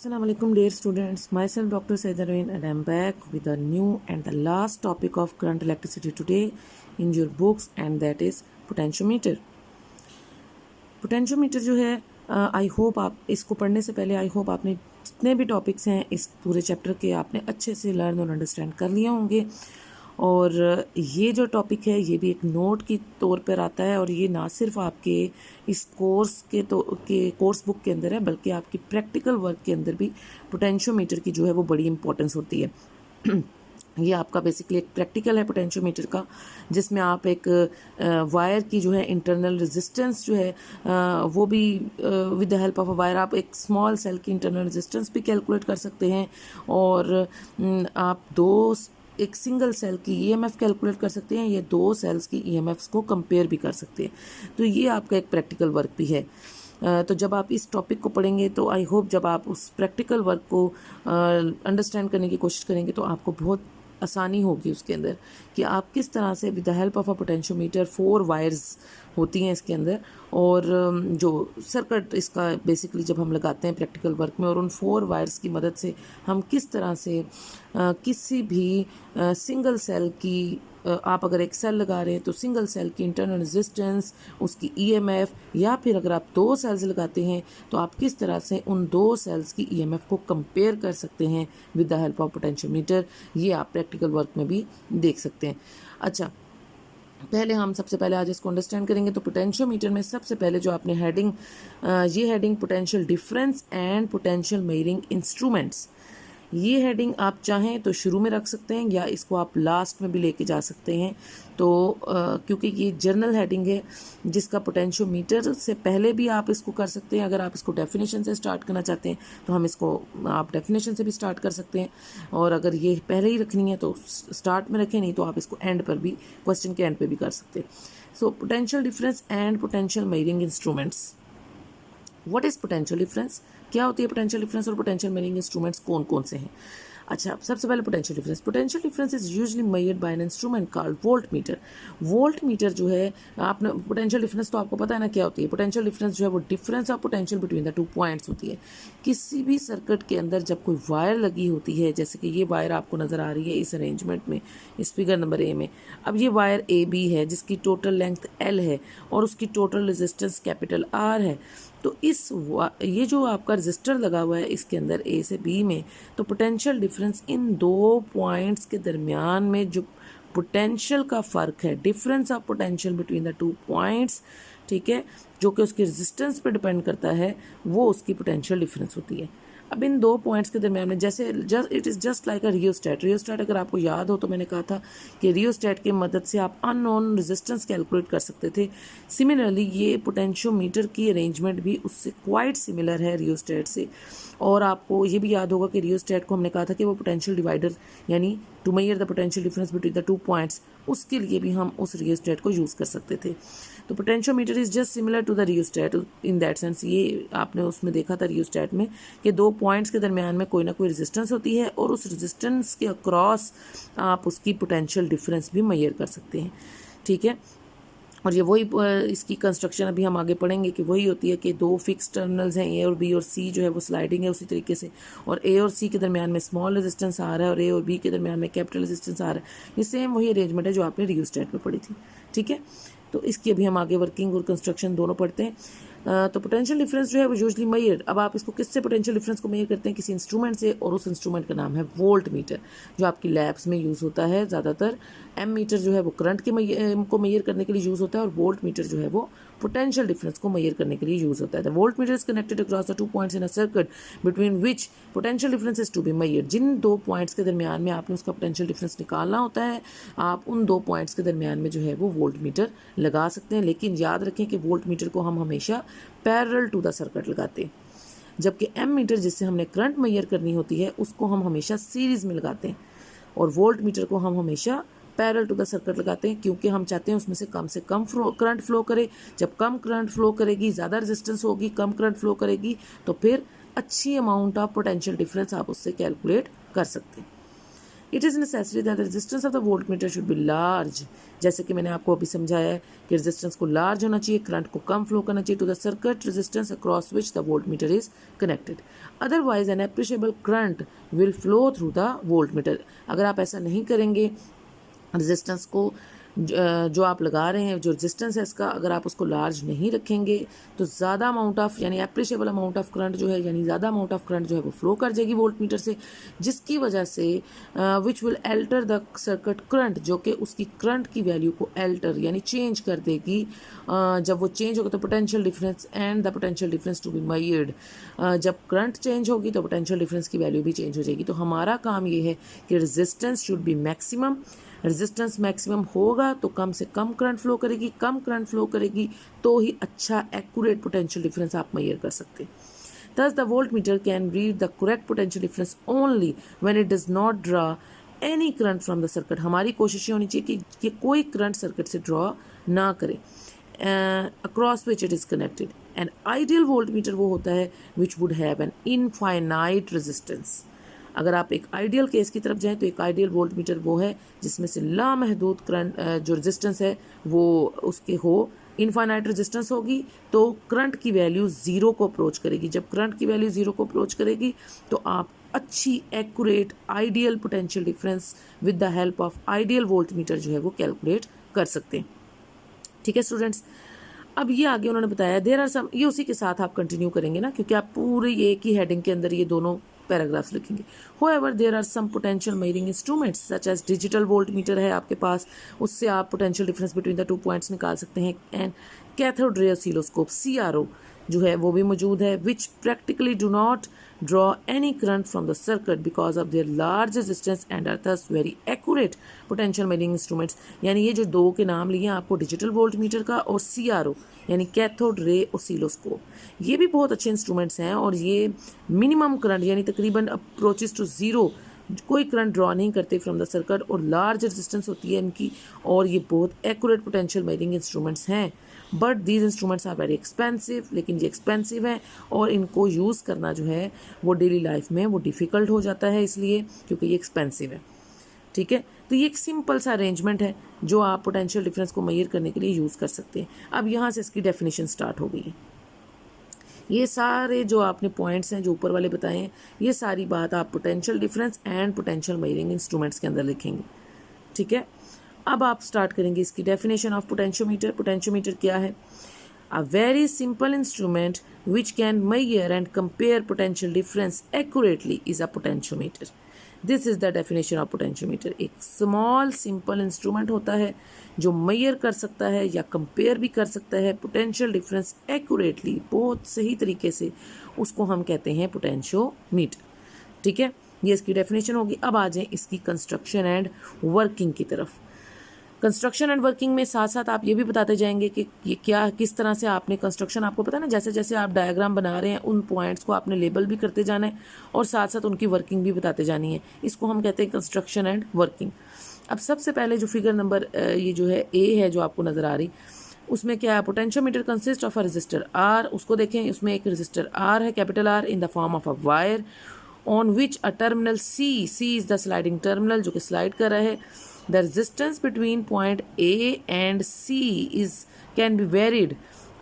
Assalamu alaikum dear students, myself Dr. Saidarin and I am back with a new and the last topic of current electricity today in your books and that is potentiometer. Potentiometer जो है I hope आप इसको पढ़ने से पहले I hope आपने जितने भी टॉपिक्स हैं इस पूरे चैप्टर के आपने अच्छे से लर्न और अंडरस्टैंड कर लिए होंगे। और ये जो टॉपिक है ये भी एक नोट की तौर पर आता है और ये ना सिर्फ आपके इस कोर्स के कोर्स बुक के अंदर है बल्कि आपकी प्रैक्टिकल वर्क के अंदर भी पोटेंशियोमीटर की जो है वो बड़ी इंपॉर्टेंस होती है। ये आपका बेसिकली एक प्रैक्टिकल है पोटेंशियोमीटर का, जिसमें आप एक वायर की जो है इंटरनल रेजिस्टेंस जो है वो भी with the help of a wire आप एक स्मॉल सेल की इंटरनल रेजिस्टेंस भी कैलकुलेट कर सकते हैं और आप एक सिंगल सेल की ईएमएफ कैलकुलेट कर सकते हैं, ये दो सेल्स की ईएमएफ्स को कंपेयर भी कर सकते हैं। तो ये आपका एक प्रैक्टिकल वर्क भी है। तो जब आप इस टॉपिक को पढ़ेंगे तो आई होप जब आप उस प्रैक्टिकल वर्क को अंडरस्टैंड करने की कोशिश करेंगे तो आपको बहुत आसानी होगी उसके अंदर कि आप किस तरह से with the help of a potentiometer 4 wires होती हैं इसके अंदर और जो सर्किट इसका बेसिकली जब हम लगाते हैं प्रैक्टिकल वर्क में और उन 4 वायर्स की मदद से हम किस तरह से किसी भी सिंगल सेल की आप अगर एक सेल लगा रहे हैं तो सिंगल सेल की इंटरनल रेजिस्टेंस, उसकी ईएमएफ, या फिर अगर आप 2 सेल्स लगाते हैं तो आप किस तरह से उन 2 सेल्स की ईएमएफ को कंपेयर कर सकते हैं with the help of potentiometer. ये आप प्रैक्टिकल वर्क में भी देख सकते हैं। अच्छा, हम सबसे पहले आज इसको अंडरस्टैंड करेंगे। तो पोटेंशियोमीटर में सबसे पहले जो आपने हेडिंग ये heading potential difference and potential measuring instruments, ये हेडिंग आप चाहें तो शुरू में रख सकते हैं या इसको आप लास्ट में भी लेके जा सकते हैं। तो क्योंकि ये जर्नल हेडिंग है जिसका पोटेंशियोमीटर से पहले भी आप इसको कर सकते हैं। अगर आप इसको डेफिनेशन से स्टार्ट करना चाहते हैं तो हम इसको आप डेफिनेशन से भी स्टार्ट कर सकते हैं और अगर ये पहले ही रखनी है तो स्टार्ट में रखें, नहीं तो आप इसको एंड पर भी क्वेश्चन के एंड पर भी कर सकते हैं। So potential difference and potential measuring instruments. What is potential difference, क्या होती है पोटेंशियल डिफरेंस और पोटेंशियल मेजरिंग इंस्ट्रूमेंट्स कौन कौन से हैं। अच्छा, सबसे पहले potential difference is usually measured by an instrument called volt meter. Volt meter जो है आपने पोटेंशियल डिफरेंस तो आपको पता है ना क्या होती है। पोटेंशियल डिफरेंस जो है वो difference of potential between the 2 points होती है। किसी भी सर्किट के अंदर जब कोई वायर लगी होती है, जैसे कि ये वायर आपको नज़र आ रही है इस अरेंजमेंट में, इस फिगर नंबर ए में। अब ये वायर ए बी है जिसकी टोटल लेंथ एल है और उसकी टोटल रेजिस्टेंस कैपिटल आर है। तो ये जो आपका रजिस्टर लगा हुआ है इसके अंदर ए से बी में, तो पोटेंशियल डिफरेंस इन 2 पॉइंट्स के दरमियान में जो पोटेंशियल का फ़र्क है, difference of potential between the 2 points, ठीक है, जो कि उसके रेजिस्टेंस पे डिपेंड करता है, वो उसकी पोटेंशियल डिफरेंस होती है। अब इन 2 पॉइंट्स के दरमियान में जैसे it is just like a rheostat अगर आपको याद हो तो मैंने कहा था कि रियोस्टेट की मदद से आप अननोन रेजिस्टेंस कैलकुलेट कर सकते थे। सिमिलरली ये पोटेंशियोमीटर की अरेंजमेंट भी उससे क्वाइट सिमिलर है रियोस्टेट से। और आपको ये भी याद होगा कि रियोस्टेट को हमने कहा था कि वो पोटेंशियल डिवाइडर यानी to measure the potential difference between the 2 points, उसके लिए भी हम उस रियोस्टेट को यूज़ कर सकते थे। तो potentiometer is just similar to the rheostat in that sense. ये आपने उसमें देखा था रियोस्टेट में कि 2 पॉइंट्स के दरमियान में कोई ना कोई रेजिस्टेंस होती है और उस रेजिस्टेंस के अक्रॉस आप उसकी पोटेंशियल डिफरेंस भी मेजर कर सकते हैं, ठीक है। और ये वही इसकी कंस्ट्रक्शन अभी हम आगे पढ़ेंगे कि वही होती है कि 2 फिक्स टर्मिनल्स हैं, ए और बी, और सी जो है वो स्लाइडिंग है उसी तरीके से, और ए और सी के दरमियान में स्मॉल रेजिस्टेंस आ रहा है और ए और बी के दरमियान में कैपिटल रेजिस्टेंस आ रहा है। ये सेम वही अरेंजमेंट है जो आपने रियोस्टेट में पढ़ी थी, ठीक है। तो इसकी अभी हम आगे वर्किंग और कंस्ट्रक्शन दोनों पढ़ते हैं। तो पोटेंशियल डिफरेंस जो है वो यूजली मेजर, अब आप इसको किससे पोटेंशियल डिफरेंस को मेजर करते हैं, किसी इंस्ट्रूमेंट से, और उस इंस्ट्रूमेंट का नाम है वोल्ट मीटर, जो आपकी लैब्स में यूज़ होता है ज़्यादातर। एम मीटर जो है वो करंट के को मेजर करने के लिए यूज़ होता है और वोल्ट मीटर जो है वो पोटेंशियल डिफरेंस को मेजर करने के लिए यूज़ होता है। The voltmeter is connected across the 2 points in a circuit between which potential difference is to be measured. जिन 2 पॉइंट्स के दरमियान में आपने उसका पोटेंशियल डिफरेंस निकालना होता है, आप उन 2 पॉइंट्स के दरमियान में जो है वो वोल्ट मीटर लगा सकते हैं। लेकिन याद रखें कि वोल्ट मीटर को हम हमेशा पैरेलल टू द सर्किट लगाते हैं, जबकि एम मीटर जिससे हमने करंट मेजर करनी होती है उसको हम हमेशा सीरीज़ में लगाते हैं और वोल्ट मीटर को हम हमेशा पैरेलल टू द सर्किट लगाते हैं, क्योंकि हम चाहते हैं उसमें से कम करंट फ्लो करे। जब कम करंट फ्लो करेगी, ज़्यादा रेजिस्टेंस होगी, कम करंट फ्लो करेगी, तो फिर अच्छी अमाउंट ऑफ पोटेंशियल डिफरेंस आप उससे कैलकुलेट कर सकते हैं। It is necessary that the resistance of the volt meter should be large, जैसे कि मैंने आपको अभी समझाया है कि रेजिस्टेंस को लार्ज होना चाहिए, करंट को कम फ्लो करना चाहिए to the circuit resistance across which the voltmeter is connected, otherwise an appreciable current will flow through the voltmeter. अगर आप ऐसा नहीं करेंगे, रेजिस्टेंस को जो आप लगा रहे हैं, जो रेजिस्टेंस है इसका, अगर आप उसको लार्ज नहीं रखेंगे तो ज़्यादा अमाउंट ऑफ यानी एप्रिशिएबल अमाउंट ऑफ करंट जो है, यानी ज़्यादा अमाउंट ऑफ करंट जो है वो फ्लो कर जाएगी वोल्ट मीटर से, जिसकी वजह से which will alter the circuit current, जो कि उसकी करंट की वैल्यू को एल्टर यानी चेंज कर देगी। जब वो चेंज होगा तो potential difference and the potential difference to be measured, जब करंट चेंज होगी तो पोटेंशियल डिफरेंस की वैल्यू भी चेंज हो जाएगी। तो हमारा काम ये है कि resistance should be maximum, resistance maximum होगा तो कम से कम करंट फ्लो करेगी, कम करंट फ्लो करेगी तो ही अच्छा एक्यूरेट पोटेंशियल डिफरेंस आप मेजर कर सकते हैं। Thus the voltmeter can read the correct potential difference only when it does not draw any current from the circuit। हमारी कोशिश ये होनी चाहिए कि कोई करंट सर्किट से ड्रॉ ना करे across which it is connected। An ideal voltmeter वो होता है which would have an infinite resistance। अगर आप एक आइडियल केस की तरफ जाएं तो एक आइडियल वोल्ट मीटर वो है जिसमें से लामहदूद करंट जो रेजिस्टेंस है वो उसके हो, इनफाइनाइट रेजिस्टेंस होगी तो करंट की वैल्यू ज़ीरो को अप्रोच करेगी। जब करंट की वैल्यू ज़ीरो को अप्रोच करेगी तो आप अच्छी accurate ideal potential difference with the help of ideal volt meter जो है वो कैलकुलेट कर सकते हैं। ठीक है स्टूडेंट्स, अब ये आगे उन्होंने बताया देयर आर सम, ये उसी के साथ आप कंटिन्यू करेंगे ना, क्योंकि आप पूरे एक ही हेडिंग के अंदर ये दोनों पैराग्राफ्स लिखेंगे। However, there are some potential measuring instruments such as digital voltmeter है आपके पास, उससे आप potential difference between the two points निकाल सकते हैं, and cathode ray oscilloscope CRO जो है वो भी मौजूद है, which practically do not draw any current from the circuit because of their large resistance and are thus very accurate potential measuring instruments। यानी ये जो दो के नाम लिए आपको, डिजिटल वोल्टमीटर का और CRO यानी कैथोड रे ओसिलोस्कोप, ये भी बहुत अच्छे इंस्ट्रूमेंट्स हैं और ये मिनिमम करंट यानी तकरीबन अप्रोचेस टू ज़ीरो, कोई करंट ड्रॉ नहीं करते फ्रॉम द सर्किट और लार्ज रेजिस्टेंस होती है इनकी, और ये बहुत एक्यूरेट पोटेंशियल मेजरिंग इंस्ट्रूमेंट्स हैं। But these instruments are very expensive, लेकिन ये एक्सपेंसिव हैं और इनको यूज़ करना जो है वो डेली लाइफ में वो डिफ़िकल्ट हो जाता है, इसलिए क्योंकि ये एक्सपेंसिव है। ठीक है, तो ये एक सिंपल सा अरेंजमेंट है जो आप पोटेंशियल डिफरेंस को मेजर करने के लिए यूज़ कर सकते हैं। अब यहाँ से इसकी डेफिनेशन स्टार्ट हो गई है। ये सारे जो आपने पॉइंट्स हैं जो ऊपर वाले बताए हैं, ये सारी बात आप potential difference and potential measuring instruments के अंदर लिखेंगे। ठीक है, अब आप स्टार्ट करेंगे इसकी डेफिनेशन ऑफ पोटेंशियोमीटर। पोटेंशियोमीटर क्या है? A very simple instrument which can measure and compare potential difference accurately is a potentiometer। This is the definition of potentiometer। एक small simple instrument होता है जो measure कर सकता है या compare भी कर सकता है potential difference accurately, बहुत सही तरीके से, उसको हम कहते हैं potentiometer। ठीक है, ये इसकी definition होगी। अब आ जाएं इसकी construction and working की तरफ। कंस्ट्रक्शन एंड वर्किंग में साथ साथ आप ये भी बताते जाएंगे कि ये क्या, किस तरह से आपने कंस्ट्रक्शन, आपको पता है ना, जैसे जैसे आप डायग्राम बना रहे हैं उन पॉइंट्स को आपने लेबल भी करते जाना है और साथ साथ उनकी वर्किंग भी बताते जानी है। इसको हम कहते हैं कंस्ट्रक्शन एंड वर्किंग। अब सबसे पहले जो फिगर नंबर ये जो है ए है जो आपको नज़र आ रही, उसमें क्या है? Potentiometer consist of a resistor R. उसको देखें, उसमें एक रजिस्टर आर है, capital R, in the form of a wire on which a terminal C is the sliding terminal जो कि स्लाइड कर रहा है। The resistance between point A and C can be varied।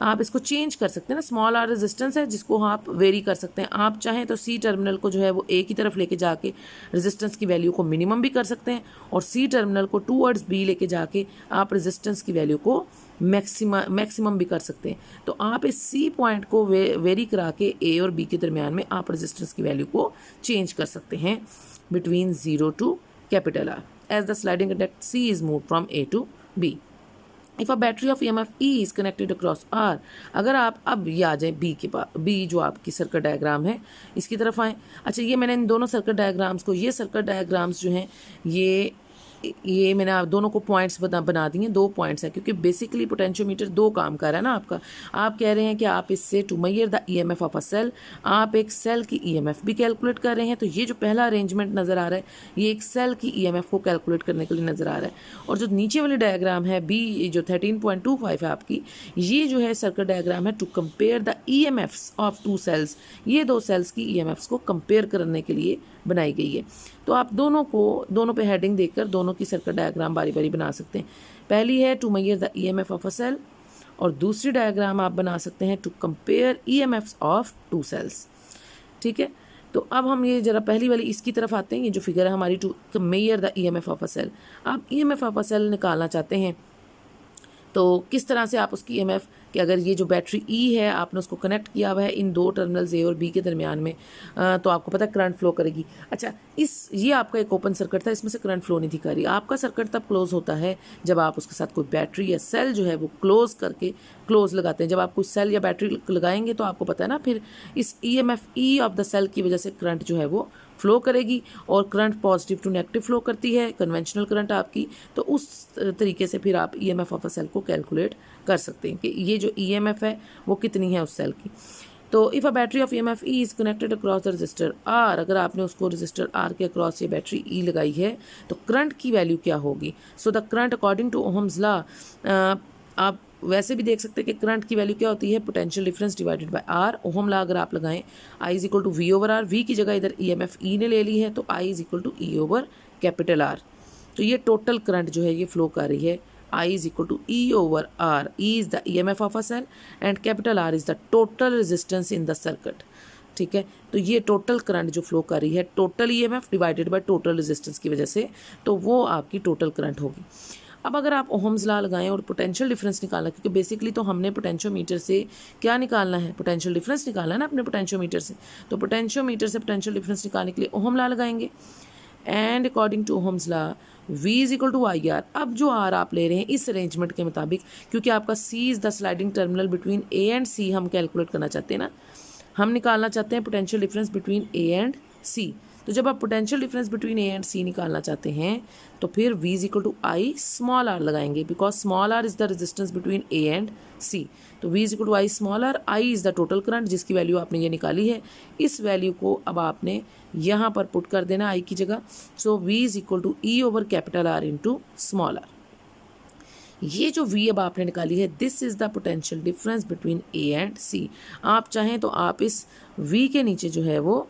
आप इसको चेंज कर सकते हैं ना, स्मॉल आर रेजिस्टेंस है जिसको आप वेरी कर सकते हैं। आप चाहें तो सी टर्मिनल को जो है वो ए की तरफ लेके जाके रेजिस्टेंस की वैल्यू को मिनिमम भी कर सकते हैं और सी टर्मिनल को टूवर्ड्स बी लेके जाके आप रेजिस्टेंस की वैल्यू को मैक्सिमम भी कर सकते हैं। तो आप इस सी पॉइंट को वेरी करा के ए और बी के दरमियान में आप रेजिस्टेंस की वैल्यू को चेंज कर सकते हैं between 0 to capital R as the sliding conductor C is moved from A to B। If a battery of EMF E is connected across R, अगर आप अब ये आ जाए B के पास, B जो आपकी सर्किट डायग्राम है इसकी तरफ आए। अच्छा, ये मैंने इन दोनों सर्किट डायग्राम्स को, ये सर्किट डायग्राम्स जो हैं ये ये मैंने आप दोनों को पॉइंट्स बना दिए, 2 पॉइंट्स हैं, क्योंकि बेसिकली पोटेंशियोमीटर 2 काम कर रहा है ना आपका। आप कह रहे हैं कि आप इससे to measure the EMF of a cell, आप एक सेल की ईएमएफ भी कैलकुलेट कर रहे हैं। तो ये जो पहला अरेंजमेंट नज़र आ रहा है, ये एक सेल की ईएमएफ को कैलकुलेट करने के लिए नज़र आ रहा है। और जो नीचे वाली डायग्राम है बी, जो 13.25 है आपकी, ये जो है सर्किट डायग्राम है to compare the EMFs of 2 cells. ये 2 सेल्स की ईएमएफ्स को कंपेयर करने के लिए बनाई गई है। तो आप दोनों पे हेडिंग देखकर दोनों की सर्किट डायग्राम बारी बारी बना सकते हैं। पहली है to measure the EMF of a cell, और दूसरी डायग्राम आप बना सकते हैं to compare EMFs of 2 cells. ठीक है, तो अब हम ये जरा पहली वाली इसकी तरफ आते हैं। ये जो फिगर है हमारी to measure the EMF of a cell, आप ईएमएफ ऑफ अ सेल निकालना चाहते हैं तो किस तरह से आप उसकी ईएमएफ, कि अगर ये जो बैटरी ई है आपने उसको कनेक्ट किया हुआ है इन 2 टर्मिनल्स ए और बी के दरमियान में, तो आपको पता है करंट फ्लो करेगी। अच्छा, ये आपका एक ओपन सर्किट था, इसमें से करंट फ्लो नहीं दिखा रही। आपका सर्किट तब क्लोज होता है जब आप उसके साथ कोई बैटरी या सेल जो है वो क्लोज लगाते हैं। जब आप कोई सेल या बैटरी लगाएंगे तो आपको पता है ना, फिर इस EMF E of the cell की वजह से करंट जो है वो फ्लो करेगी, और current positive to negative flow करती है, कन्वेंशनल करंट आपकी। तो उस तरीके से फिर आप ईएमएफ ऑफ अ सेल को कैलकुलेट कर सकते हैं कि ये जो ईएमएफ है वो कितनी है उस सेल की। तो if a battery of EMF E is connected across the resistor R, अगर आपने उसको रजिस्टर आर के अक्रॉस ये बैटरी ई लगाई है तो करंट की वैल्यू क्या होगी। So the current according to Ohm's law, आप वैसे भी देख सकते हैं कि करंट की वैल्यू क्या होती है, potential difference divided by R. Ohm law अगर आप लगाएं, I is equal to V over R, V की जगह इधर ईएमएफ ई ने ले ली है तो I is equal to E over capital R. तो ये टोटल करंट जो है ये फ्लो कर रही है, I is equal to E over R. E is the EMF of a cell and capital R is the total resistance in the circuit. ठीक है, तो ये टोटल करंट जो फ्लो कर रही है total EMF divided by total resistance की वजह से, तो वो आपकी टोटल करंट होगी। अब अगर आप ओहम्स लॉ लगाएं और पोटेंशियल डिफरेंस निकालना, क्योंकि बेसिकली तो हमने पोटेंशियोमीटर से क्या निकालना है, पोटेंशियल डिफरेंस निकालना है ना अपने पोटेंशियोमीटर से। तो पोटेंशियोमीटर से पोटेंशियल डिफरेंस निकालने के लिए ओहम लॉ लगाएंगे, and according to Ohm's law V is equal to I R. अब जो आर आप ले रहे हैं इस अरेंजमेंट के मुताबिक, क्योंकि आपका C is the sliding terminal between A and C हम कैलकुलेट करना चाहते हैं ना, हम निकालना चाहते हैं potential difference between A and C। तो जब आप potential difference between A and C निकालना चाहते हैं तो फिर V is equal to I small R लगाएंगे, because small R is the resistance between A and C। तो V is equal to I small R, I is the total current जिसकी value आपने ये निकाली है। इस वैल्यू को अब आपने यहाँ पर पुट कर देना आई की जगह। So V is equal to E over capital R into small R. ये जो V अब आपने निकाली है, this is the potential difference between A and C। आप चाहें तो आप इस V के नीचे जो है वो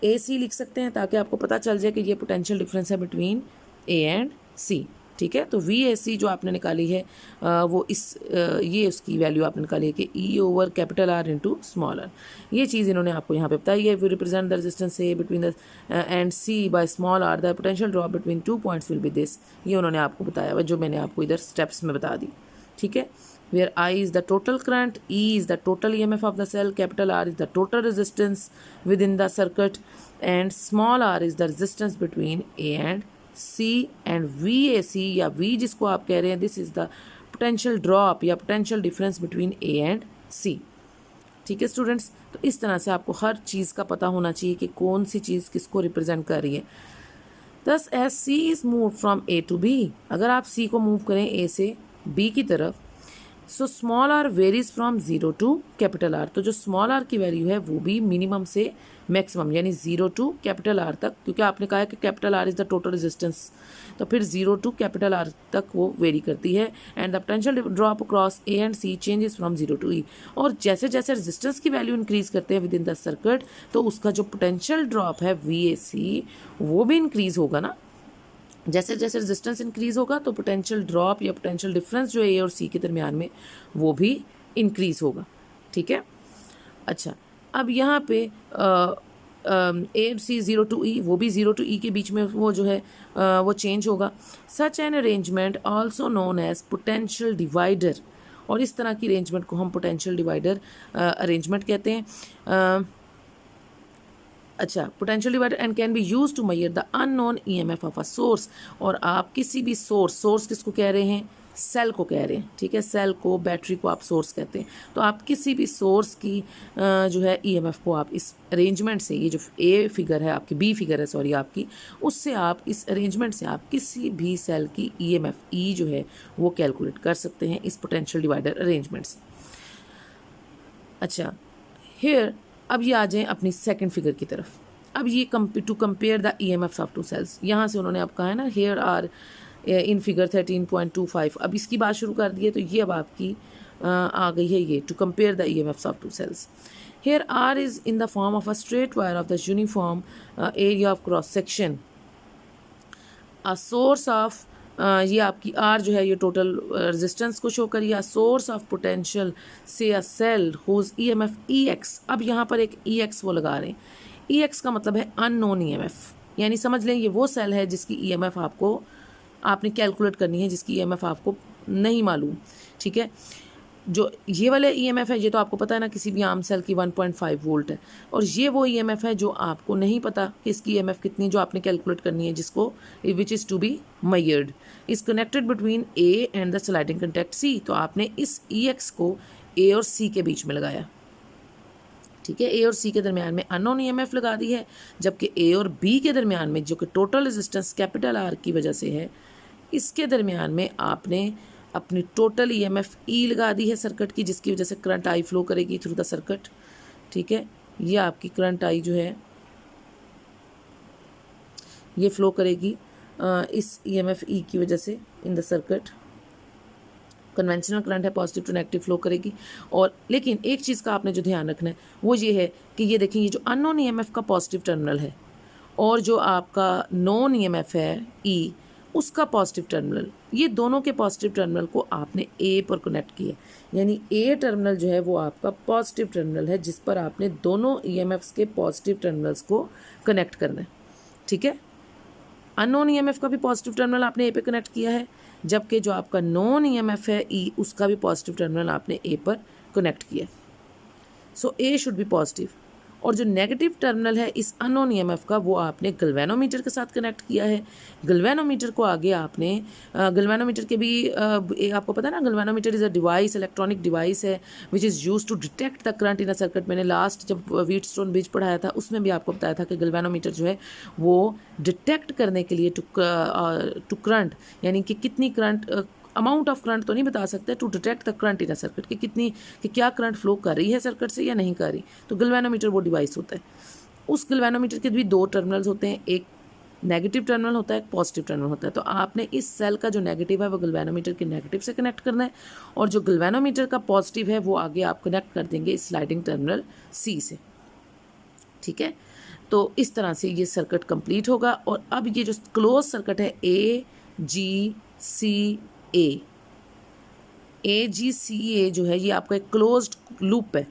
AC लिख सकते हैं, ताकि आपको पता चल जाए कि ये पोटेंशियल डिफरेंस है बिटवीन A एंड C। ठीक है, तो VAC जो आपने निकाली है वो ये उसकी वैल्यू आपने निकाली है कि E over capital R into small R. ये चीज़ इन्होंने आपको यहाँ पे बताई है। We represent the resistance A between the end C by small R, the potential drop between 2 points will be this. ये उन्होंने आपको बताया हुआ, जो मैंने आपको इधर स्टेप्स में बता दी। ठीक है, where I is the total current, E is the total EMF of the cell, capital R is the total resistance within the circuit, and small r is the resistance between A and C, and VAC या V जिसको आप कह रहे हैं, this is the potential drop या potential difference between A and C। ठीक है students, तो इस तरह से आपको हर चीज़ का पता होना चाहिए कि कौन सी चीज़ किसको रिप्रेजेंट कर रही है। Thus as C is moved from A to B, अगर आप C को मूव करें A से B की तरफ, so small R varies from 0 to capital R. तो जो स्मॉल आर की वैल्यू है वो भी मिनिमम से मैक्सिमम यानी 0 टू कैपिटल आर तक, क्योंकि आपने कहा है कि capital R is the total resistance, तो फिर 0 टू कैपिटल आर तक वो वेरी करती है। And the potential drop across A and C changes from 0 to E। और जैसे जैसे रेजिस्टेंस की वैल्यू इंक्रीज करते हैं विद इन द सर्किट, तो उसका जो पोटेंशियल ड्रॉप है VAC वो भी इंक्रीज होगा ना। जैसे जैसे रेजिस्टेंस इंक्रीज होगा तो पोटेंशियल ड्रॉप या पोटेंशियल डिफरेंस जो A और C के दरमियान में वो भी इंक्रीज होगा। ठीक है, अच्छा अब यहाँ पे A और C 0 टू E, वो भी 0 टू E के बीच में वो जो है वो चेंज होगा। Such an arrangement also known as potential divider, और इस तरह की अरेंजमेंट को हम पोटेंशियल डिवाइडर अरेंजमेंट कहते हैं। अच्छा, potential divider and can be use to measure the unknown EMF of a source. और आप किसी भी सोर्स किसको कह रहे हैं, सेल को कह रहे हैं, ठीक है, सेल को, बैटरी को आप सोर्स कहते हैं। तो आप किसी भी सोर्स की जो है ईएमएफ को आप इस अरेंजमेंट से, ये जो ए फिगर है आपकी, बी फिगर है सॉरी आपकी, उससे आप इस अरेंजमेंट से आप किसी भी सेल की ईएमएफ ई जो है वो कैलकुलेट कर सकते हैं इस पोटेंशियल डिवाइडर अरेंजमेंट से। अच्छा, हियर अब ये आ जाएं अपनी सेकंड फिगर की तरफ। अब ये to compare the EMFs of two cells, यहाँ से उन्होंने अब कहा है ना हियर आर इन फिगर 13.25, अब इसकी बात शुरू कर दी है। तो ये अब आपकी आ गई है ये to compare the EMFs of two cells. Here R is in the form of a straight wire of the uniform area of cross section, a source of ये आपकी आर जो है ये टोटल रेजिस्टेंस को शो करिए, अ source of potential से अ cell whose EMF EX. अब यहाँ पर एक ईएक्स वो लगा रहे हैं, ईएक्स का मतलब है अननोन ईएमएफ, यानी समझ लें ये वो सेल है जिसकी ईएमएफ आपने कैलकुलेट करनी है, जिसकी ईएमएफ आपको नहीं मालूम, ठीक है। जो ये वाले ईएमएफ है ये तो आपको पता है ना, किसी भी आम सेल की 1.5 वोल्ट है, और ये वो ईएमएफ है जो आपको नहीं पता कि इसकी ईएमएफ कितनी, जो आपने कैलकुलेट करनी है, जिसको which is to be measured is connected between A and the sliding contact C. तो आपने इस ईएक्स को ए और सी के बीच में लगाया, ठीक है, ए और सी के दरमियान में अननोन ईएमएफ लगा दी है, जबकि ए और बी के दरमियान में जो कि टोटल रेजिस्टेंस कैपिटल आर की वजह से है, इसके दरमियान में आपने अपनी टोटल ईएमएफ ई लगा दी है सर्किट की, जिसकी वजह से करंट आई फ्लो करेगी थ्रू द सर्किट, ठीक है। ये आपकी करंट आई जो है ये फ्लो करेगी इस ईएमएफ ई की वजह से इन द सर्किट। कन्वेंशनल करंट है, पॉजिटिव टू नेगेटिव फ्लो करेगी। और लेकिन एक चीज़ का आपने जो ध्यान रखना है वो ये है कि ये देखिए, ये जो अननोन ईएमएफ का पॉजिटिव टर्मिनल है और जो आपका नॉन ईएमएफ है ई, उसका पॉजिटिव टर्मिनल, ये दोनों के पॉजिटिव टर्मिनल को आपने ए पर कनेक्ट किया, यानी ए टर्मिनल जो है वो आपका पॉजिटिव टर्मिनल है, जिस पर आपने दोनों ईएमएफ्स के पॉजिटिव टर्मिनल्स को कनेक्ट करना है, ठीक है। अननोन ईएमएफ का भी पॉजिटिव टर्मिनल आपने ए पे कनेक्ट किया है, जबकि जो आपका नॉन ईएमएफ है ई, उसका भी पॉजिटिव टर्मिनल आपने ए पर कनेक्ट किया। सो ए शुड बी पॉजिटिव। और जो नेगेटिव टर्मिनल है इस अननोन ईएमएफ का, वो आपने गल्वेनोमीटर के साथ कनेक्ट किया है। गल्वेनोमीटर को आगे आपने गल्वेनोमीटर के भी आपको पता है ना, galvanometer is a device, electronic device है which is use to detect the current in a circuit. मैंने लास्ट जब व्हीटस्टोन ब्रिज पढ़ाया था उसमें भी आपको बताया था कि गल्वेनोमीटर जो है वो डिटेक्ट करने के लिए टू करंट, यानी कि कितनी करंट, अमाउंट ऑफ करंट तो नहीं बता सकते, to detect the current in a circuit कि क्या करंट फ्लो कर रही है सर्किट से या नहीं कर रही। तो गल्वेनोमीटर वो डिवाइस होता है। उस गल्वेनोमीटर के भी दो टर्मिनल्स होते हैं, एक नेगेटिव टर्मिनल होता है, एक पॉजिटिव टर्मिनल होता है। तो आपने इस सेल का जो नेगेटिव है वो गल्वेनोमीटर के नेगेटिव से कनेक्ट करना है, और जो गल्वेनोमीटर का पॉजिटिव है वो आगे आप कनेक्ट कर देंगे इस स्लाइडिंग टर्मिनल सी से, ठीक है। तो इस तरह से ये सर्किट कंप्लीट होगा। और अब ये जो क्लोज सर्किट है ए जी सी ए जी सी ए जो है ये आपका एक क्लोज्ड लूप है।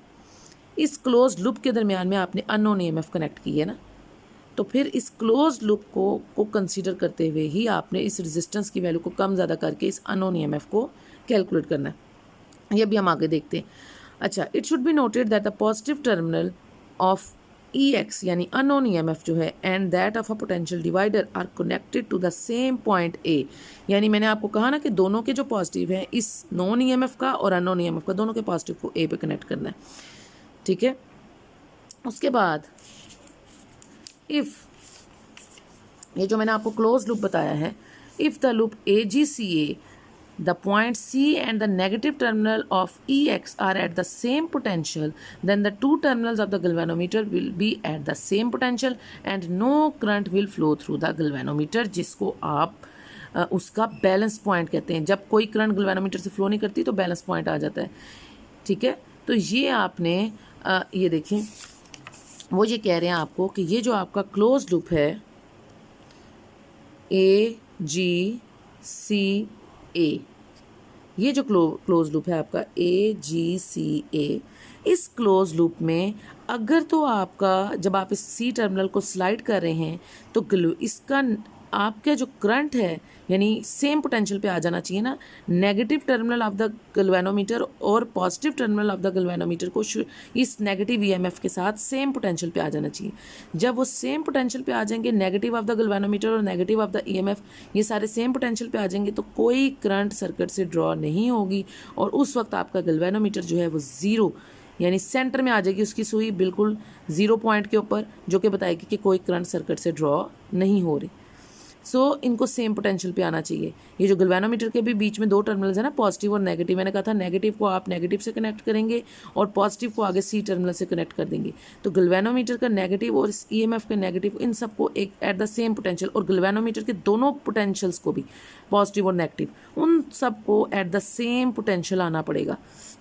इस क्लोज्ड लूप के दरमियान में आपने अननोन ईएमएफ कनेक्ट की है ना, तो फिर इस क्लोज्ड लूप को कंसीडर करते हुए ही आपने इस रेजिस्टेंस की वैल्यू को कम ज़्यादा करके इस अननोन ईएमएफ को कैलकुलेट करना है। ये भी हम आगे देखते हैं। अच्छा, it should be noted that the positive terminal of EX यानी अननोन EMF जो है and that of a potential divider are connected to the same point A। यानी मैंने आपको कहा ना कि दोनों के जो पॉजिटिव हैं, इस नॉन EMF का और अननोन EMF का, दोनों के पॉजिटिव को A पे कनेक्ट करना है, ठीक है। उसके बाद इफ़ ये जो मैंने आपको क्लोज लूप बताया है, if the loop AGCA the point C and the negative terminal of EX are at the same potential, then the two terminals of the galvanometer will be at the same potential and no current will flow through the galvanometer, जिसको आप उसका balance point कहते हैं। जब कोई current गल्वेनोमीटर से flow नहीं करती तो बैलेंस पॉइंट आ जाता है, ठीक है। तो ये आपने ये देखें, वो ये कह रहे हैं आपको कि ये जो आपका क्लोज लूप है AGCA, ये जो क्लोज लूप है आपका AGCA, इस क्लोज लूप में अगर तो आपका जब आप इस C टर्मिनल को स्लाइड कर रहे हैं तो इसका आपका जो करंट है यानी सेम पोटेंशियल पे आ जाना चाहिए ना। Negative terminal of the galvanometer और positive terminal of the galvanometer को इस नेगेटिव ईएमएफ के साथ सेम पोटेंशियल पे आ जाना चाहिए। जब वो सेम पोटेंशियल पे आ जाएंगे, नेगेटिव ऑफ द गैल्वेनोमीटर और नेगेटिव ऑफ द ईएमएफ ये सारे सेम पोटेंशियल पे आ जाएंगे, तो कोई करंट सर्किट से ड्रॉ नहीं होगी और उस वक्त आपका गैल्वेनोमीटर जो है वो ज़ीरो यानी सेंटर में आ जाएगी, उसकी सुई बिल्कुल 0 पॉइंट के ऊपर, जो कि बताएगी कि कोई करंट सर्किट से ड्रॉ नहीं हो रही। इनको सेम पोटेंशियल पे आना चाहिए। ये जो गैल्वेनोमीटर के भी बीच में दो टर्मिनल्स है ना, पॉजिटिव और नेगेटिव, मैंने कहा था नेगेटिव को आप नेगेटिव से कनेक्ट करेंगे और पॉजिटिव को आगे सी टर्मिनल से कनेक्ट कर देंगे। तो गैल्वेनोमीटर का नेगेटिव और ईएमएफ का नेगेटिव, इन सबको एक एट द सेम पोटेंशियल, और गैल्वेनोमीटर के दोनों पोटेंशियल्स को भी, पॉजिटिव और नेगेटिव, उन सबको एट द सेम पोटेंशियल आना पड़ेगा।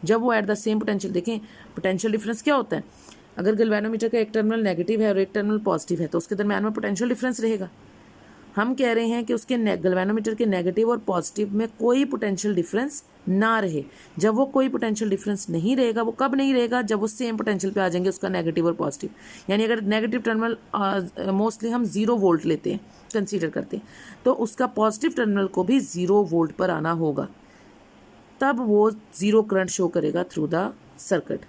जब वो एट द सेम पोटेंशियल, देखें पोटेंशियल डिफरेंस क्या होता है, अगर गैल्वेनोमीटर का एक टर्मिनल नेगेटिव है और एक टर्मिनल पॉजिटिव है तो उसके दरम्यान में पोटेंशियल डिफरेंस रहेगा। हम कह रहे हैं कि उसके गैल्वेनोमीटर के नेगेटिव और पॉजिटिव में कोई पोटेंशियल डिफरेंस ना रहे। जब वो कोई पोटेंशियल डिफरेंस नहीं रहेगा, वो कब नहीं रहेगा, जब वो सेम पोटेंशियल पे आ जाएंगे उसका नेगेटिव और पॉजिटिव। यानी अगर नेगेटिव टर्मिनल मोस्टली हम 0 वोल्ट लेते हैं, कंसीडर करते हैं, तो उसका पॉजिटिव टर्मिनल को भी 0 वोल्ट पर आना होगा, तब वो 0 करंट शो करेगा through the circuit.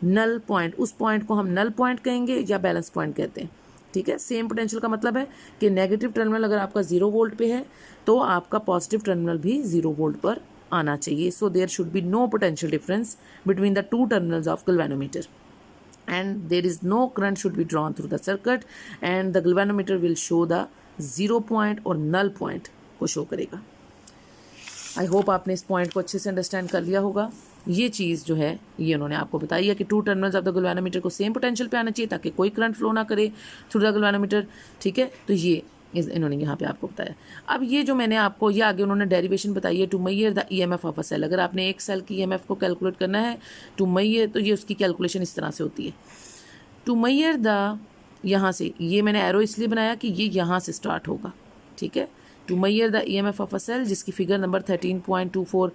Null point, उस पॉइंट को हम नल पॉइंट कहेंगे या बैलेंस पॉइंट कहते हैं। ठीक है, सेम पोटेंशियल का मतलब है कि नेगेटिव टर्मिनल अगर आपका 0 वोल्ट पे है तो आपका पॉजिटिव टर्मिनल भी 0 वोल्ट पर आना चाहिए। So there should be no potential difference between the two terminals of galvanometer and there is no current should be drawn through the circuit and the galvanometer will show the 0 point और null point को show करेगा। I hope आपने इस point को अच्छे से understand कर लिया होगा। ये चीज़ जो है ये उन्होंने आपको बताई है कि to terminals of the galvanometer को सेम पोटेंशियल पे आना चाहिए ताकि कोई करंट फ्लो ना करे थ्रू द गैल्वेनोमीटर। ठीक है, तो ये इन्होंने यहाँ पे आपको बताया। अब ये जो मैंने आपको, ये आगे उन्होंने डेरिवेशन बताई है to measure the EMF of a cell. अगर आपने एक सेल की ईएमएफ को कैलकुलेट करना है टू मेजर, तो ये उसकी कैलकुलेशन इस तरह से होती है। टू मेजर द, यहाँ से ये मैंने एरो इसलिए बनाया कि ये यहाँ से स्टार्ट होगा। ठीक है, to measure the EMF of a cell, जिसकी फिगर नंबर 13.24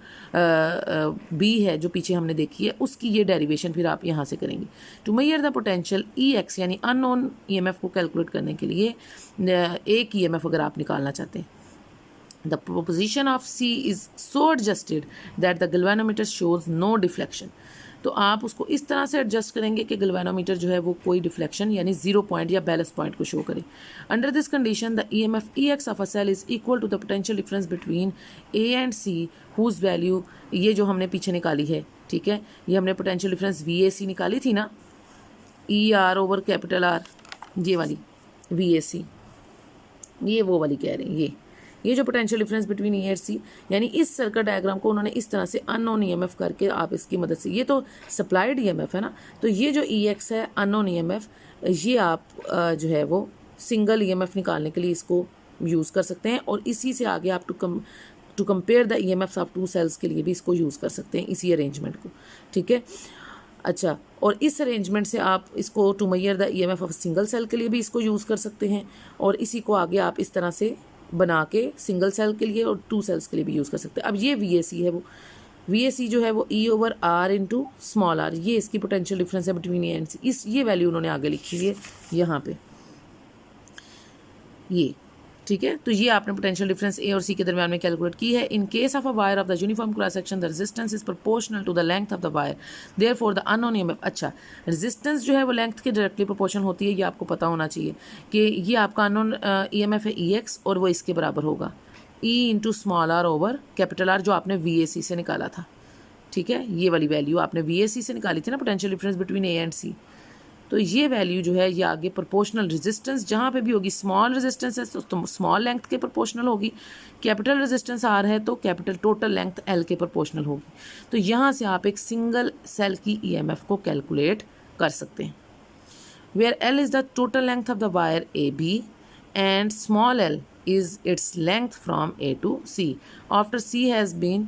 बी है जो पीछे हमने देखी है, उसकी ये डेरिवेशन फिर आप यहाँ से करेंगे। To measure the potential EX यानी अननोन ईएमएफ को कैलकुलेट करने के लिए एक ईएमएफ अगर आप निकालना चाहते हैं, the proposition of C is so adjusted that the galvanometer shows no deflection. तो आप उसको इस तरह से एडजस्ट करेंगे कि गैल्वेनोमीटर जो है वो कोई डिफ्लेक्शन यानी 0 पॉइंट या बैलेंस पॉइंट को शो करे। Under this condition the EMF EX of a cell is equal to the potential difference between A and C whose value, ये जो हमने पीछे निकाली है, ठीक है, ये हमने पोटेंशियल डिफरेंस VAC निकाली थी ना, ER ओवर कैपिटल R, ये वाली VAC, ये वो वाली कह रहे हैं, ये जो पोटेंशियल डिफरेंस बिटवीन E और C, यानी इस सर्किट डायग्राम को उन्होंने इस तरह से अननोन EMF करके आप इसकी मदद से, ये तो सप्लाइड EMF है ना, तो ये जो EX है अननोन EMF, ये आप जो है वो सिंगल EMF निकालने के लिए इसको यूज़ कर सकते हैं और इसी से आगे आप to compare the EMFs of two cells के लिए भी इसको यूज़ कर सकते हैं, इसी अरेंजमेंट को। ठीक है, अच्छा, और इस अरेंजमेंट से आप इसको to measure the EMF of single cell के लिए भी इसको यूज़ कर सकते हैं और इसी को आगे आप इस तरह से बना के सिंगल सेल के लिए और टू सेल्स के लिए भी यूज़ कर सकते हैं। अब ये VAC है, वो VAC जो है वो E over R into small r, ये इसकी पोटेंशियल डिफरेंस है बिटवीन A एंड C। इस ये वैल्यू उन्होंने आगे लिखी है यहाँ पे, ये ठीक है। तो ये आपने पोटेंशियल डिफरेंस A और C के दरमियान में कैलकुलेट की है। In case of a wire of the uniform cross section the resistance is proportional to the length of the wire, therefore the unknown EMF। अच्छा, रेजिस्टेंस जो है वो लेंथ के डायरेक्टली प्रोपोर्शनल होती है, ये आपको पता होना चाहिए कि ये आपका अननोन EMF है EX और वो इसके बराबर होगा E into small r over capital R, जो आपने VAC से निकाला था। ठीक है, ये वाली वैल्यू आपने VAC से निकाली थी ना, potential difference between A and C। तो ये वैल्यू जो है ये आगे प्रोपोर्शनल रेजिस्टेंस जहाँ पे भी होगी, स्मॉल रेजिस्टेंस है तो स्मॉल लेंथ के प्रोपोर्शनल होगी, कैपिटल रेजिस्टेंस R है तो कैपिटल टोटल लेंथ L के प्रोपोर्शनल होगी। तो यहाँ से आप एक सिंगल सेल की EMF को कैलकुलेट कर सकते हैं। Where L is the total length of the wire AB and small l is its length from A to C after C has been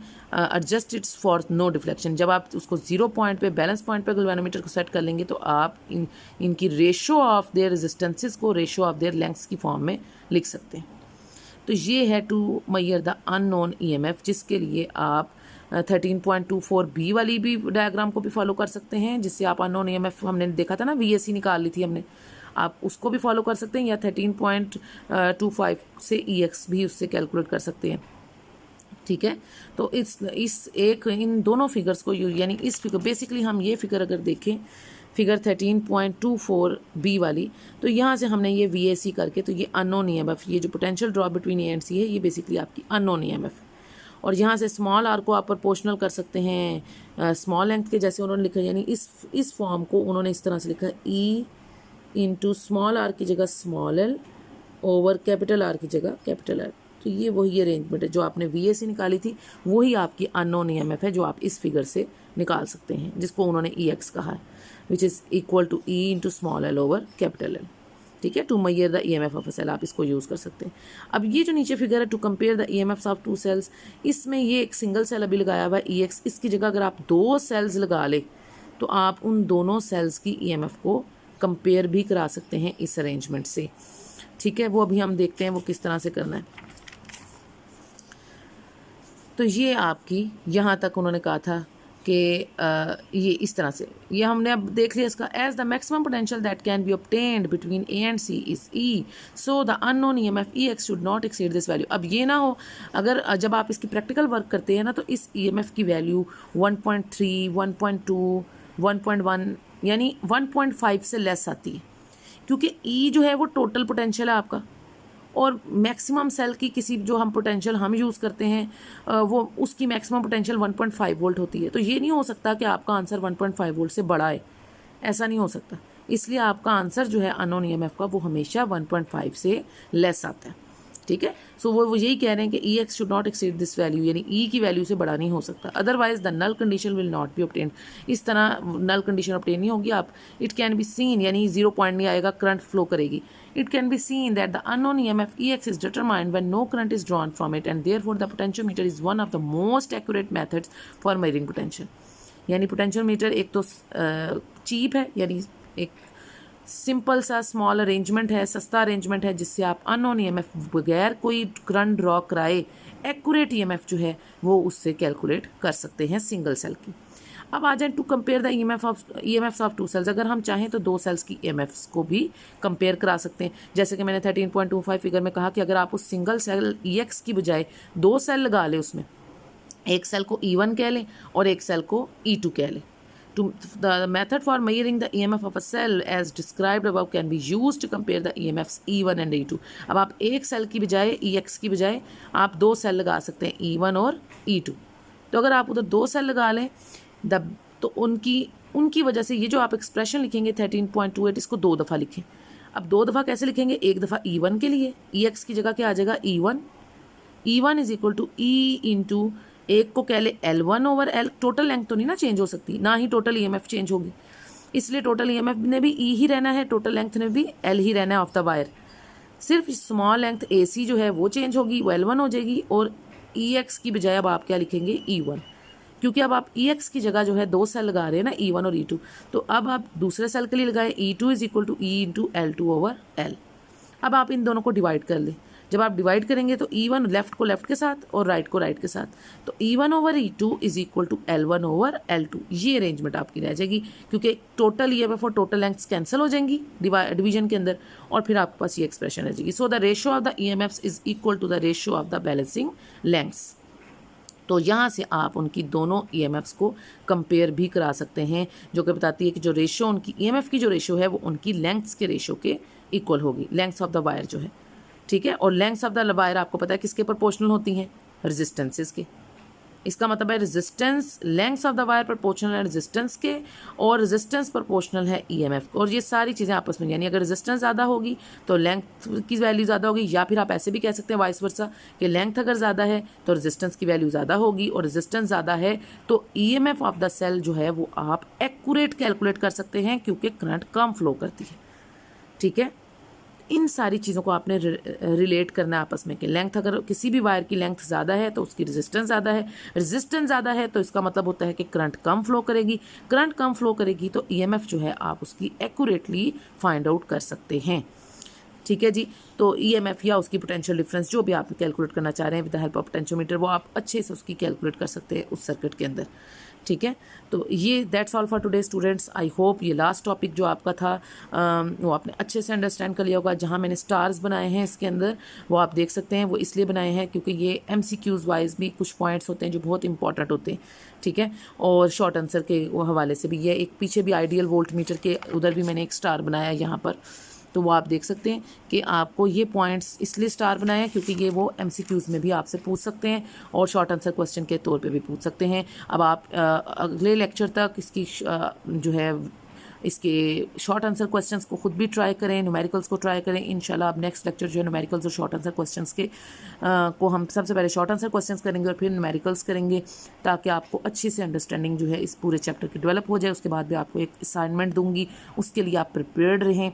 adjusted for no deflection। जब आप उसको 0 point पे balance point पे galvanometer को set कर लेंगे तो आप इनकी रेशो ऑफ देयर रेजिस्टेंसेस को रेशो ऑफ देयर लेंथ्स की फॉर्म में लिख सकते हैं। तो ये है to measure the unknown EMF, जिसके लिए आप 13.24 B वाली भी डायग्राम को भी फॉलो कर सकते हैं, जिससे आप अननोन EMF हमने देखा था ना, VAC निकाल ली थी हमने, आप उसको भी फॉलो कर सकते हैं, या 13.25 से EX भी उससे कैलकुलेट कर सकते हैं। ठीक है, तो इन दोनों फिगर्स को यानी इस फिगर, बेसिकली हम ये फिगर अगर देखें फिगर 13.24B वाली, तो यहाँ से हमने ये VAC करके, तो ये अननोन EMF, ये जो potential drop between A and C है, ये बेसिकली आपकी अननोन EMF। और यहाँ से स्मॉल आर को आप प्रोपोर्शनल कर सकते हैं स्मॉल लेंथ के, जैसे उन्होंने लिखा, यानी इस फॉर्म को उन्होंने इस तरह से लिखा, E इंटू स्मॉल आर की जगह small l over capital are की जगह कैपिटल R। तो ये वही अरेंजमेंट है जो आपने VAC निकाली थी, वही आपकी अननोन EMF है जो आप इस फिगर से निकाल सकते हैं, जिसको उन्होंने EX कहा है, which is equal to E into small l over capital L। ठीक है, to measure the EMF of a cell, आप इसको यूज़ कर सकते हैं। अब ये जो नीचे फिगर है, to compare the EMFs of two cells, इसमें ये एक सिंगल सेल अभी लगाया हुआ है EX, इसकी जगह अगर आप 2 सेल्स लगा ले तो आप उन दोनों सेल्स की EMF को कंपेयर भी करा सकते हैं इस अरेंजमेंट से। ठीक है, वो अभी हम देखते हैं वो किस तरह से करना है। तो ये आपकी यहाँ तक उन्होंने कहा था कि ये इस तरह से, ये हमने अब देख लिया इसका। As the maximum potential that can be obtained between A and C is E, so the unknown EMF EX should not exceed this value. अब ये ना हो, अगर जब आप इसकी प्रैक्टिकल वर्क करते हैं ना, तो इस EMF की वैल्यू 1.3, 1.2, 1.1 यानी 1.5 से लेस आती है, क्योंकि E जो है वो टोटल पोटेंशियल है आपका, और मैक्सिमम सेल की किसी जो हम पोटेंशियल हम यूज़ करते हैं वो उसकी मैक्सिमम पोटेंशियल 1.5 वोल्ट होती है। तो ये नहीं हो सकता कि आपका आंसर 1.5 वोल्ट से बड़ा है, ऐसा नहीं हो सकता। इसलिए आपका आंसर जो है अननोन EMF का वो हमेशा 1.5 से लेस आता है। ठीक है, सो वो यही कह रहे हैं कि EX should not exceed this value, यानी E की वैल्यू से बड़ा नहीं हो सकता, otherwise the null condition will not be obtained. इस तरह नल कंडीशन ऑब्टेन नहीं होगी। आप इट कैन बी सीन, यानी 0 पॉइंट नहीं आएगा, करंट फ्लो करेगी। It can be seen that the unknown EMF EX is determined when no current is drawn from it, and therefore the potentiometer is one of the most accurate methods for measuring potential। यानी potentiometer एक तो cheap है, यानी एक simple सा small arrangement है, सस्ता arrangement है, जिससे आप अननोन EMF बगैर कोई करंट ड्रॉ कराए एक्यूरेट EMF जो है वो उससे कैलकुलेट कर सकते हैं सिंगल सेल की। अब आ जाए to compare the EMFs of two cells. अगर हम चाहें तो 2 सेल्स की EMFs को भी कंपेयर करा सकते हैं, जैसे कि मैंने 13.25 फिगर में कहा कि अगर आप उस सिंगल सेल EX की बजाय 2 सेल लगा लें, उसमें एक सेल को E1 कह लें और एक सेल को E2 कह लें। The method for measuring the EMF of a cell as described above can be used to compare the EMFs E1 and E2। अब आप एक सेल की बजाय EX की बजाय आप 2 सेल लगा सकते हैं, E1 और E2। तो अगर आप उधर 2 सेल लगा लें तो उनकी वजह से ये जो आप एक्सप्रेशन लिखेंगे 13.28, इसको 2 दफ़ा लिखें। अब 2 दफ़ा कैसे लिखेंगे, एक दफ़ा E1 के लिए, EX की जगह क्या आ जाएगा E1 is equal to E into एक को कह ले L1 over L। Total length तो नहीं ना चेंज हो सकती, ना ही टोटल EMF चेंज होगी, इसलिए टोटल EMF ने भी E ही रहना है, टोटल लेंथ ने भी L ही रहना है ऑफ द वायर। सिर्फ स्मॉल लेंथ AC जो है वो चेंज होगी, वो L1 हो जाएगी, और EX की बजाय अब आप क्या लिखेंगे E1, क्योंकि अब आप EX की जगह जो है 2 सेल लगा रहे हैं ना, E1 और E2। तो अब आप दूसरे सेल के लिए लगाए E2 is equal to E into L2 over L। अब आप इन दोनों को डिवाइड कर लें। जब आप डिवाइड करेंगे तो E1 लेफ्ट को लेफ्ट के साथ और राइट को राइट के साथ, तो E1 over E2 is equal to L1 over L2। ये अरेंजमेंट आपकी रह जाएगी, क्योंकि टोटल EMF और टोटल लेंथ्स कैंसिल हो जाएंगी डिवीजन के अंदर, और फिर आपके पास ये एक्सप्रेशन रह जाएगी। So the ratio of the EMFs is equal to the ratio of the balancing lengths. तो यहाँ से आप उनकी दोनों EMFs को कंपेयर भी करा सकते हैं, जो कि बताती है कि जो रेशियो उनकी EMF की जो रेशियो है वो उनकी लेंथ्स के रेशियो के इक्वल होगी, लेंथ्स ऑफ द वायर जो है। ठीक है, और लेंथ्स ऑफ द वायर आपको पता है किसके प्रोपोर्शनल होती हैं, रेजिस्टेंसेस के। इसका मतलब है resistance, lengths of the wire proportional है रेजिस्टेंस के, और रेजिस्टेंस प्रोपोर्शनल है EMF। और ये सारी चीज़ें आपस में, यानी अगर रेजिस्टेंस ज़्यादा होगी तो लेंथ की वैल्यू ज़्यादा होगी, या फिर आप ऐसे भी कह सकते हैं वाइस वर्सा कि लेंथ अगर ज़्यादा है तो रेजिस्टेंस की वैल्यू ज़्यादा होगी, और रेजिस्टेंस ज़्यादा है तो EMF ऑफ द सेल जो है वो आप एक्यूरेट कैलकुलेट कर सकते हैं, क्योंकि करंट कम फ्लो करती है। ठीक है, इन सारी चीज़ों को आपने रिलेट करना है आपस में कि लेंथ, अगर किसी भी वायर की लेंथ ज़्यादा है तो उसकी रेजिस्टेंस ज़्यादा है, रेजिस्टेंस ज़्यादा है तो इसका मतलब होता है कि करंट कम फ्लो करेगी, करंट कम फ्लो करेगी तो EMF जो है आप उसकी एक्यूरेटली फाइंड आउट कर सकते हैं। ठीक है जी। तो EMF या उसकी पोटेंशियल डिफरेंस जो भी आप कैलकुलेट करना चाह रहे हैं with the help of potentiometer, वो आप अच्छे से उसकी कैलकुलेट कर सकते हैं उस सर्किट के अंदर, ठीक है। तो ये that's all for today students. I hope ये लास्ट टॉपिक जो आपका था वो आपने अच्छे से अंडरस्टैंड कर लिया होगा। जहाँ मैंने स्टार्स बनाए हैं इसके अंदर, वो आप देख सकते हैं, वो इसलिए बनाए हैं क्योंकि ये MCQs वाइज भी कुछ पॉइंट्स होते हैं जो बहुत इंपॉर्टेंट होते हैं, ठीक है। और शॉर्ट आंसर के हवाले से भी, ये एक पीछे भी आइडियल वोल्ट मीटर के उधर भी मैंने एक स्टार बनाया यहाँ पर, तो वो आप देख सकते हैं कि आपको ये पॉइंट्स इसलिए स्टार बनाए हैं क्योंकि ये वो MCQs में भी आपसे पूछ सकते हैं और शॉर्ट आंसर क्वेश्चन के तौर पे भी पूछ सकते हैं। अब आप अगले लेक्चर तक इसकी जो है इसके शॉर्ट आंसर क्वेश्चंस को खुद भी ट्राई करें, न्यूमेरिकल्स को ट्राई करें। इंशाल्लाह अब नेक्स्ट लेक्चर जो है न्यूमेरिकल्स और शॉर्ट आंसर क्वेश्चंस के को हम सबसे पहले शॉर्ट आंसर क्वेश्चंस करेंगे और फिर न्यूमेरिकल्स करेंगे, ताकि आपको अच्छी से अंडरस्टैंडिंग जो है इस पूरे चैप्टर की डेवलप हो जाए। उसके बाद भी आपको एक असाइनमेंट दूंगी, उसके लिए आप प्रिपेयर्ड रहें।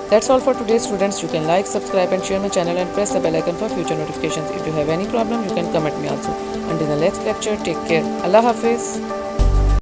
That's all for today students. You can like, subscribe and share my channel and press the bell icon for future notifications. If you have any problem, you can comment me also. Until the next lecture, take care. Allah Hafiz.